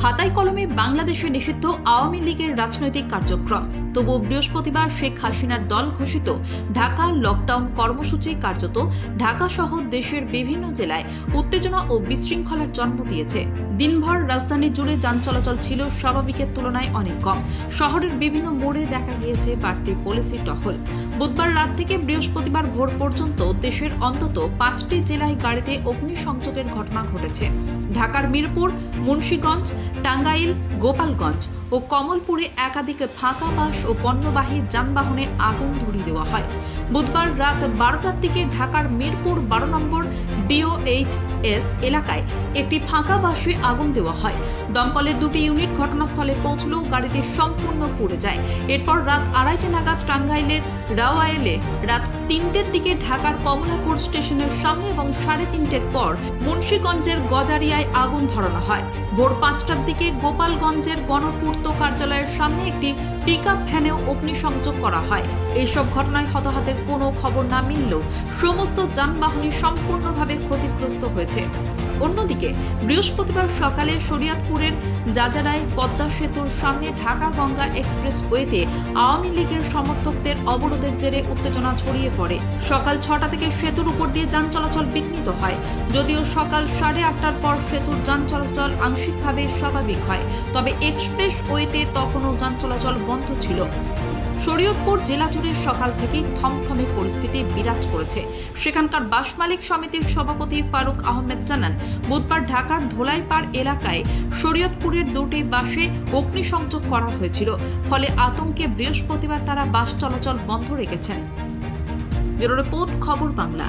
খাতায় কলমে বাংলাদেশে নিষিদ্ধ আওয়ামী লীগের রাজনৈতিক কার্যক্রম, তবু বৃহস্পতিবার শেখ হাসিনার দল ঘোষিত ঢাকা লকডাউন কর্মসূচি কার্যত ঢাকা সহ দেশের বিভিন্ন জেলায় উত্তেজনা ও বিশৃঙ্খলার জন্ম দিয়েছে। দিনভর রাজধানী জুড়ে যান চলাচল ছিল স্বাভাবিকের তুলনায় অনেক কম। শহরের বিভিন্ন মোড়ে দেখা গিয়েছে বাড়তি পুলিশি টহল। বুধবার রাত থেকে বৃহস্পতিবার ভোর পর্যন্ত দেশের অন্তত 5টি জেলায় গাড়িতে অগ্নিসংযোগের ঘটনা ঘটেছে। ঢাকার মিরপুর, মুন্সিগঞ্জ, টাঙ্গাইল, গোপালগঞ্জ ও কমলপুরে একাধিক ফাঁকা বাস ও পণ্যবাহী যানবাহনে আগুন ধরিয়ে দেওয়া হয়। বুধবার রাত 12টার দিকে ঢাকার মিরপুর 12 নম্বর DOHS এলাকায় একটি ফাঁকা বাসে আগুন দেওয়া হয়। দমকলের 2টি ইউনিট ঘটনাস্থলে পৌঁছলেও গাড়িটি সম্পূর্ণ পুড়ে যায়। এরপর রাত 2:30 নাগাদ টাঙ্গাইলের রাওয়াইলে, রাত 3টের দিকে ঢাকার কমলাপুর স্টেশনের সামনে এবং 3:30টার পর মুন্সিগঞ্জের গজারিয়ায় আগুন ধরানো হয়। ভোর 5টার দিকে গোপালগঞ্জের গণপূর্ত কার্যালয়ের সামনে একটি পিকআপ ভ্যানেও অগ্নিসংযোগ করা হয়। এইসব ঘটনায় হতাহতের কোনো খবর না মিললেও সমস্ত যানবাহনই সম্পূর্ণভাবে ক্ষতিগ্রস্ত হয়েছে। অন্যদিকে বৃহস্পতিবার সকালে শরীয়তপুরের যাজারায় পদ্মা সেতুর সামনে ঢাকা গঙ্গা এক্সপ্রেসওয়েতে আওয়ামী লীগের সমর্থকদের অবরোধের জেরে উত্তেজনা ছড়িয়ে পড়ে। সকাল 6টা থেকে সেতুর উপর দিয়ে যান চলাচল বিঘ্নিত হয়। যদিও সকাল 8:30টার পর সেতুর যান চলাচল আংশিকভাবে স্বাভাবিক হয়, তবে এক্সপ্রেসওয়েতে তখনও যান চলাচল বন্ধ ছিল। শরীয়তপুর জেলা জুড়ে সকাল থেকেই থমথমে পরিস্থিতি বিরাজ করেছে। সেখানকার বাস মালিক সমিতির সভাপতি ফারুক আহমেদ জানান, বুধবার ঢাকার ধোলাইপাড় এলাকায় শরীয়তপুরের 2টি বাসে অগ্নিসংযোগ করা হয়েছিল। ফলে আতঙ্কে বৃহস্পতিবার তারা বাস চলাচল বন্ধ রেখেছেন। ব্যুরো রিপোর্ট, খবর বাংলা।